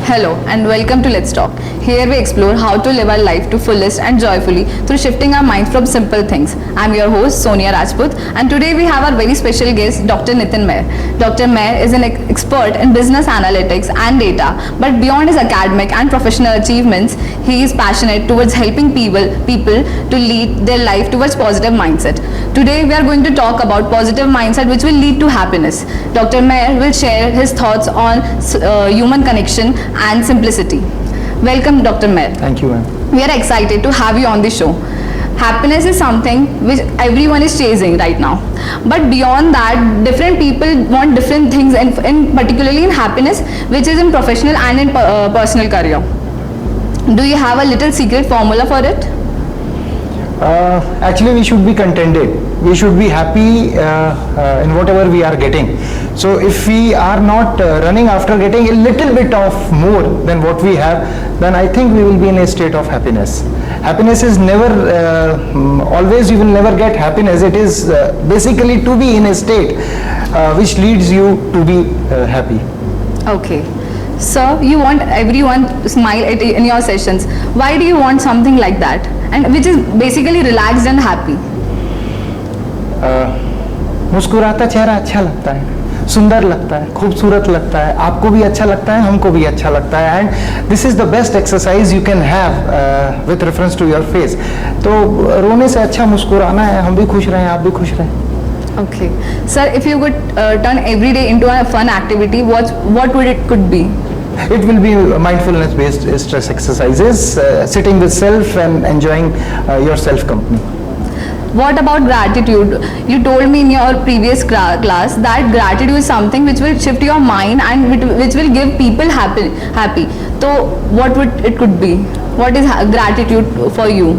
Hello and welcome to Let's Talk. Here we explore how to live our life to fullest and joyfully through shifting our minds from simple things. I'm your host Sonia Rajput and today we have our very special guest Dr. Nitin Mayer. Dr. Mayer is an expert in business analytics and data, but beyond his academic and professional achievements, he is passionate towards helping people to lead their life towards positive mindset. Today we are going to talk about positive mindset which will lead to happiness. Dr. Mayer will share his thoughts on human connection and simplicity. Welcome Dr. Mayer. Thank you, ma'am. We are excited to have you on the show. Happiness is something which everyone is chasing right now. But beyond that, different people want different things in particularly in happiness, which is in professional and in personal career. Do you have a little secret formula for it? Actually, we should be contented. We should be happy in whatever we are getting. So if we are not running after getting a little bit of more than what we have, then I think we will be in a state of happiness. Happiness is never, always you will never get happiness. It is basically to be in a state which leads you to be happy. Okay. So you want everyone to smile in your sessions. Why do you want something like that? And which is basically relaxed and happy. मुस्कुराता चेहरा अच्छा लगता है, सुंदर लगता है, खूबसूरत लगता है, आपको भी अच्छा लगता है, हमको भी अच्छा लगता है, and this is the best exercise you can have with reference to your face. तो रोने से अच्छा मुस्कुराना है, हम भी खुश रहें, आप भी खुश रहें. Okay, sir, if you could turn every day into a fun activity, what would it could be? It will be mindfulness-based stress exercises, sitting with self and enjoying your self company. What about gratitude? You told me in your previous class that gratitude is something which will shift your mind and which will give people happy. So what would it could be? What is gratitude for you?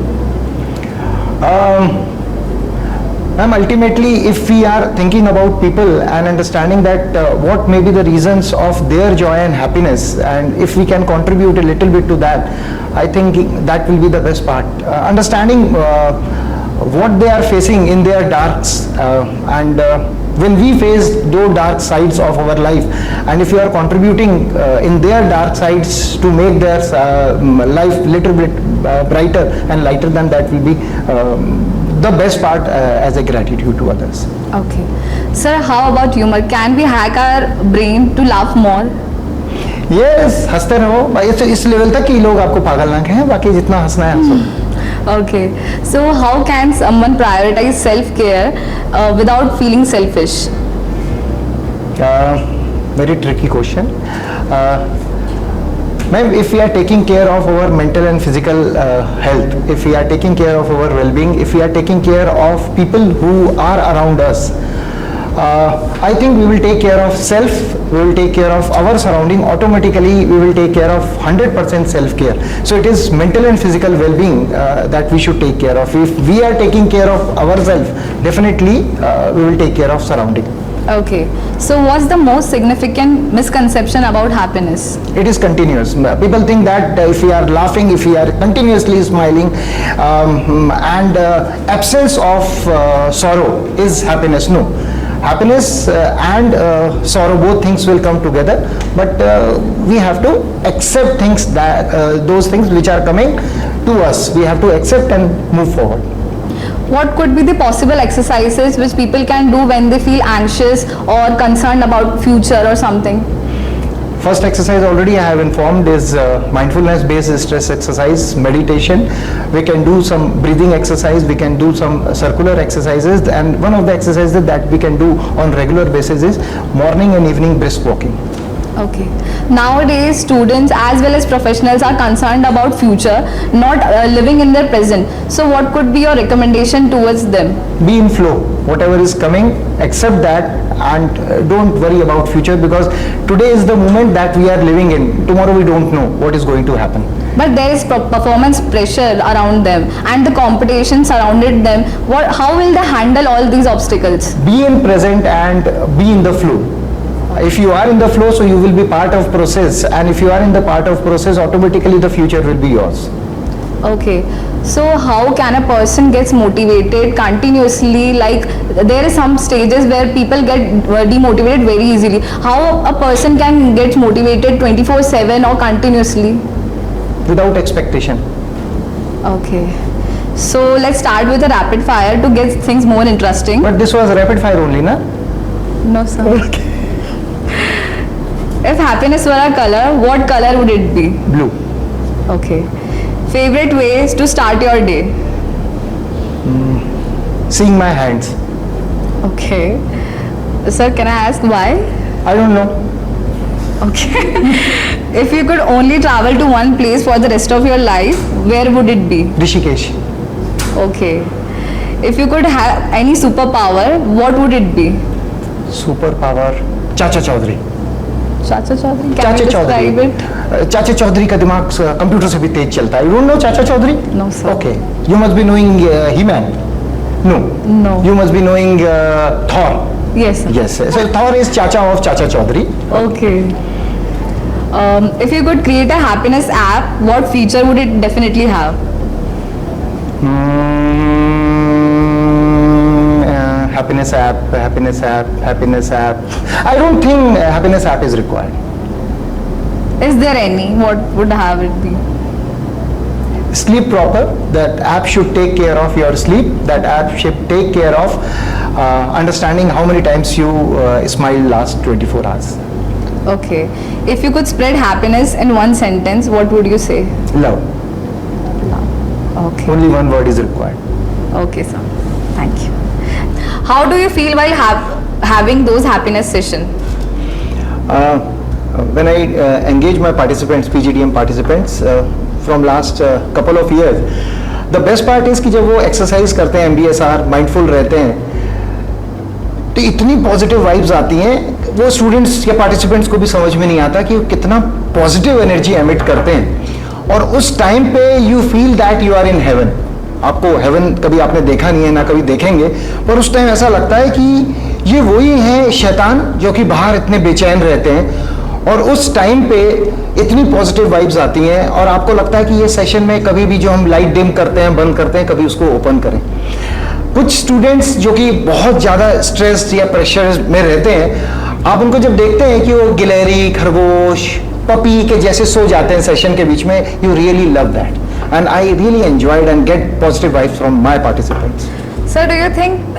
Ma'am, ultimately, if we are thinking about people and understanding that what may be the reasons of their joy and happiness, and if we can contribute a little bit to that, I think that will be the best part. Understanding what they are facing in their darks, and when we face those dark sides of our life, and if you are contributing in their dark sides to make their life little bit brighter and lighter, then that will be the best part as a gratitude to others. Okay. Sir, how about humor? Can we hack our brain to laugh more? Yes, हंसते रहो भाई. इस level तक कि लोग आपको पागल ना कहें, बाकी जितना हंसना है हंसो. Okay. So how can someone prioritize self-care without feeling selfish? Very tricky question. Ma'am, if we are taking care of our mental and physical health, if we are taking care of our well-being, if we are taking care of people who are around us, I think we will take care of self, we will take care of our surrounding, automatically we will take care of 100% self-care. So it is mental and physical well-being that we should take care of. If we are taking care of ourselves, definitely we will take care of surrounding. Okay. So what's the most significant misconception about happiness? It is continuous. People think that if we are laughing, if we are continuously smiling, and absence of sorrow is happiness. No. Happiness and sorrow, both things will come together, but we have to accept things that those things which are coming to us, we have to accept and move forward. What could be the possible exercises which people can do when they feel anxious or concerned about future or something? First exercise already I have informed is mindfulness based stress exercise, meditation. We can do some breathing exercise, we can do some circular exercises, and one of the exercises that we can do on regular basis is morning and evening brisk walking. Okay. Nowadays, students as well as professionals are concerned about future, not living in their present. So what could be your recommendation towards them? Be in flow. Whatever is coming, accept that and don't worry about future, because today is the moment that we are living in. Tomorrow we don't know what is going to happen. But there is performance pressure around them and the competition surrounded them. How will they handle all these obstacles? Be in present and be in the flow. If you are in the flow, so you will be part of process, and if you are in the part of process, automatically the future will be yours. Okay, so how can a person gets motivated continuously? Like there is some stages where people get demotivated very easily. How a person can get motivated 24/7 or continuously? Without expectation. Okay, so let's start with a rapid fire to get things more interesting. But this was rapid fire only, na? No, sir. If happiness were a color, what color would it be? Blue. Okay. Favorite ways to start your day? Seeing my hands. Okay. Sir, can I ask why? I don't know. Okay. If you could only travel to one place for the rest of your life, where would it be? Rishikesh. Okay. If you could have any superpower, what would it be? Superpower. Chacha Chaudhary. Chacha Chaudhary, can चाचा you describe it? Chaudhary चाचा चौधरी का दिमाग computer से भी तेज चलता है. You don't know Chacha Chaudhary? No, sir. Okay, you must be knowing he man. No. No. You must be knowing Thor. Yes, sir. Yes, so Thor is chacha of Chacha Chaudhary. Okay. If you could create a happiness app, what feature would it definitely have? Happiness app, happiness app, happiness app. I don't think happiness app is required. Is there any? What would have it be? Sleep proper. That app should take care of your sleep. That app should take care of understanding how many times you smiled last 24 hours. Okay. If you could spread happiness in one sentence, what would you say? Love. Okay. Only one word is required. Okay, sir. Thank you. How do you feel while having those happiness session? When I engage my participants, PGDM participants, from last couple of years, the best part is कि जब वो exercise करते हैं, MBSR, mindful रहते हैं, तो इतनी positive vibes आती हैं, वो स्टूडेंट्स या पार्टिसिपेंट्स को भी समझ में नहीं आता कि वो कितना पॉजिटिव एनर्जी एमिट करते हैं. और उस टाइम पे you feel that you are in heaven. आपको हेवन कभी आपने देखा नहीं है, ना कभी देखेंगे, पर उस टाइम ऐसा लगता है कि ये वही है शैतान जो कि बाहर इतने बेचैन रहते हैं. और उस टाइम पे इतनी पॉजिटिव वाइब्स आती हैं और आपको लगता है कि ये सेशन में कभी भी जो हम लाइट डिम करते हैं, बंद करते हैं, कभी उसको ओपन करें. कुछ स्टूडेंट्स जो कि बहुत ज़्यादा स्ट्रेस या प्रेशर में रहते हैं, आप उनको जब देखते हैं कि वो गिलहरी, खरगोश, पपी के जैसे सो जाते हैं सेशन के बीच में, you really love that. And I really enjoyed and get positive vibes from my participants. Sir, do you think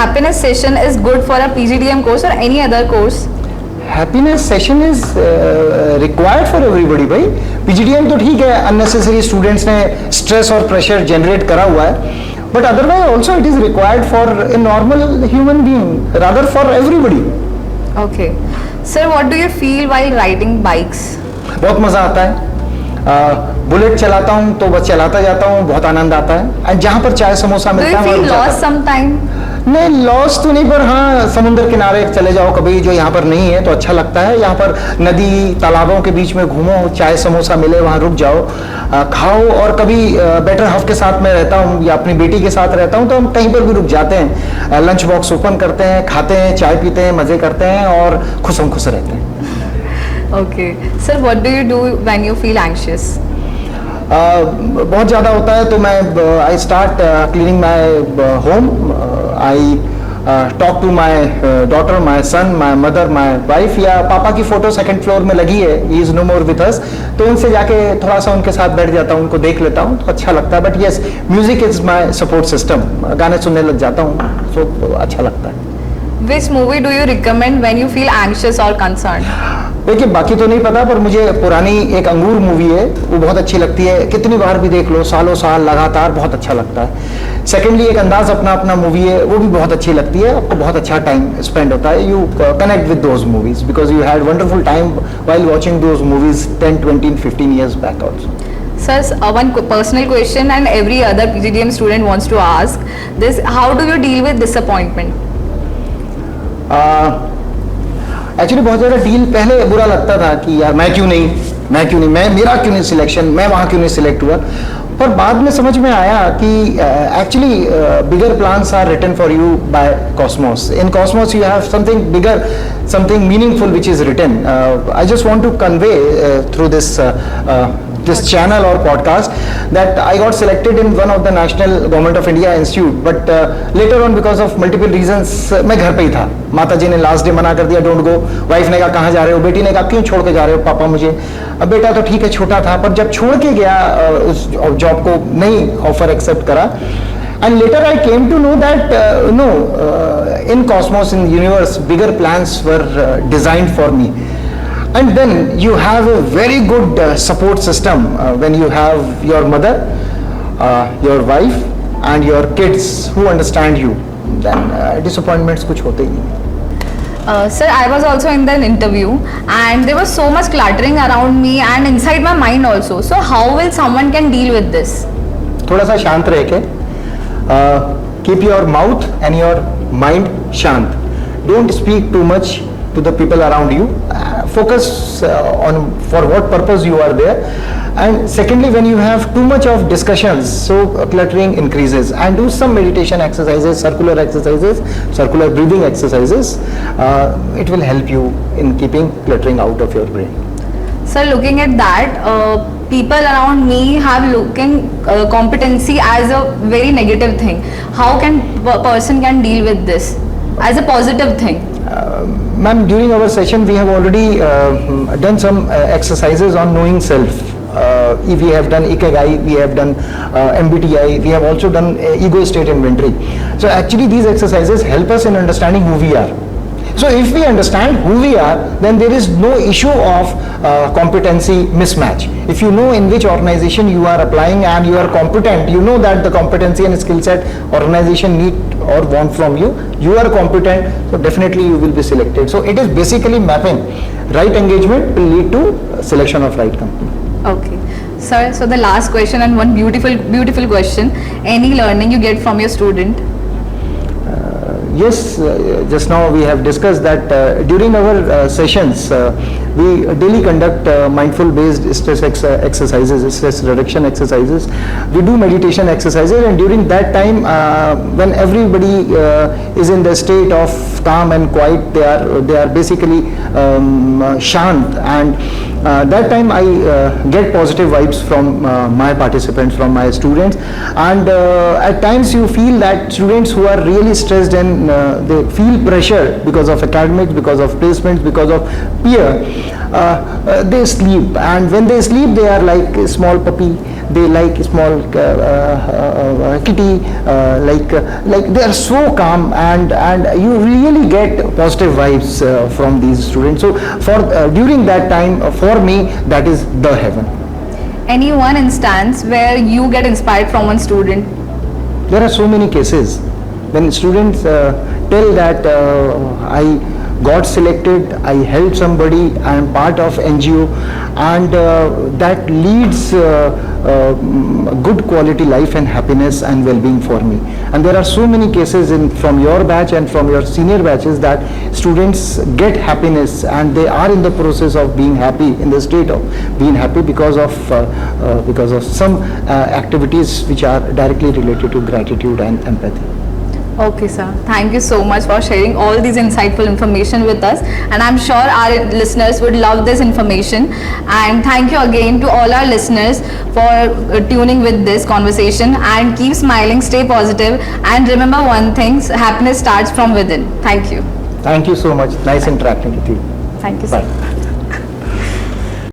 happiness session is good for a PGDM course or any other course? Happiness session is required for everybody भाई. PGDM तो ठीक है, unnecessary students ने stress और pressure generate करा हुआ है, but otherwise also it is required for a normal human being, rather for everybody. Okay. Sir, what do you feel while riding bikes? बहुत मज़ा आता है. बुलेट चलाता हूँ तो बस चलाता जाता हूँ, बहुत आनंद आता है. एंड जहाँ पर चाय समोसा Do मिलता you है feel वहाँ रुक lost जाता हूँ. sometime? नहीं, लॉस तो नहीं, पर हाँ समुद्र किनारे चले जाओ कभी, जो यहाँ पर नहीं है तो अच्छा लगता है. यहाँ पर नदी तालाबों के बीच में घूमो, चाय समोसा मिले वहाँ रुक जाओ, खाओ. और कभी बेटर हाफ के साथ में रहता हूँ या अपनी बेटी के साथ रहता हूँ तो हम कहीं पर भी रुक जाते हैं, लंच बॉक्स ओपन करते हैं, खाते हैं, चाय पीते हैं, मज़े करते हैं और खुशम खुश रहते हैं. Okay. Sir, what do you do when you feel anxious? बहुत ज़्यादा होता है तो मैं I start cleaning my home. I talk to my daughter, my son, my mother, my wife. या पापा की फ़ोटो सेकंड फ्लोर में लगी है, he is no more with us, तो उनसे जाके थोड़ा सा उनके साथ बैठ जाता हूँ, उनको देख लेता हूँ तो अच्छा लगता है. But yes, music is my support system. गाने सुनने लग जाता हूँ तो अच्छा लगता है. Which movie do you recommend when you feel anxious or concerned? देखिए, बाकी तो नहीं पता, पर मुझे पुरानी एक अंगूर मूवी है, वो बहुत अच्छी लगती है. कितनी बार भी देख लो, सालों साल लगातार, बहुत अच्छा लगता है. सेकेंडली एक अंदाज अपना अपना मूवी है, वो भी बहुत अच्छी लगती है. आपको बहुत अच्छा टाइम स्पेंड होता है. You connect with those movies because you had wonderful time while watching those movies 10, 20, 15 years back also. Sir, one personal question and every other PGDM student wants to ask this: how do you deal with disappointment? Actually बहुत ज़्यादा deal पहले बुरा लगता था कि यार मैं क्यों नहीं, मेरा क्यों नहीं सिलेक्शन, मैं वहाँ क्यों नहीं सिलेक्ट हुआ. पर बाद में समझ में आया कि actually bigger plans are written for you by cosmos. In cosmos you have something bigger, something meaningful which is written. I just want to convey through this this channel or podcast, that I got selected in one of the National Government of India Institute, but later on because of multiple reasons मैं घर पे ही था. माता जी ने last day मना कर दिया, don't go. Wife ने कहा कहाँ जा रहे हो, बेटी ने कहा क्यों छोड़ के जा रहे हो पापा मुझे. अब बेटा तो ठीक है छोटा था, पर जब छोड़ के गया उस जॉब को नहीं ऑफर एक्सेप्ट करा. And later I came to know that in cosmos, in universe, bigger plans were designed for me. And then you have a very good support system when you have your mother, your wife and your kids who understand you. Then disappointments kuch hote hi nahi. Sir, I was also in the interview and there was so much cluttering around me and inside my mind also. So how will someone can deal with this? थोड़ा सा शांत रह के, keep your mouth and your mind शांत. Don't speak too much to the people around you. Focus on for what purpose you are there. And secondly, when you have too much of discussions, so cluttering increases. And do some meditation exercises, circular breathing exercises. It will help you in keeping cluttering out of your brain. Sir, looking at that, people around me have looking competency as a very negative thing. How can a person can deal with this as a positive thing? Ma'am, during our session we have already done some exercises on knowing self. If we have done Ikigai, we have done MBTI, we have also done ego state inventory. So actually these exercises help us in understanding who we are. So if we understand who we are, then there is no issue of competency mismatch. If you know in which organization you are applying and you are competent, you know that the competency and skill set organization need or want from you, you are competent, so definitely you will be selected. So it is basically mapping. Right engagement will lead to selection of right company. Okay. Sir, so the last question and one beautiful question. Any learning you get from your student? Yes, just now we have discussed that during our sessions, we daily conduct mindful based stress exercises, stress reduction exercises. We do meditation exercises, and during that time, when everybody is in the state of calm and quiet, they are basically shant, and that time I get positive vibes from my participants, from my students. And at times you feel that students who are really stressed and they feel pressure because of academics, because of placements, because of peer, they sleep, and when they sleep they are like a small puppy, they like small kitty, like they are so calm, and you really get positive vibes from these students. So for during that time, for me, that is the heaven. Any one instance where you get inspired from one student? There are so many cases when students tell that I got selected, I helped somebody, I am part of NGO, and that leads good quality life and happiness and well-being for me. And there are so many cases from your batch and from your senior batches that students get happiness and they are in the process of being happy, in the state of being happy because of some activities which are directly related to gratitude and empathy. Okay, sir. Thank you so much for sharing all these insightful information with us, and I'm sure our listeners would love this information. And thank you again to all our listeners for tuning with this conversation, and keep smiling, stay positive, and remember one thing, happiness starts from within. Thank you. Thank you so much. Nice interacting with you. Thank you, sir. Bye.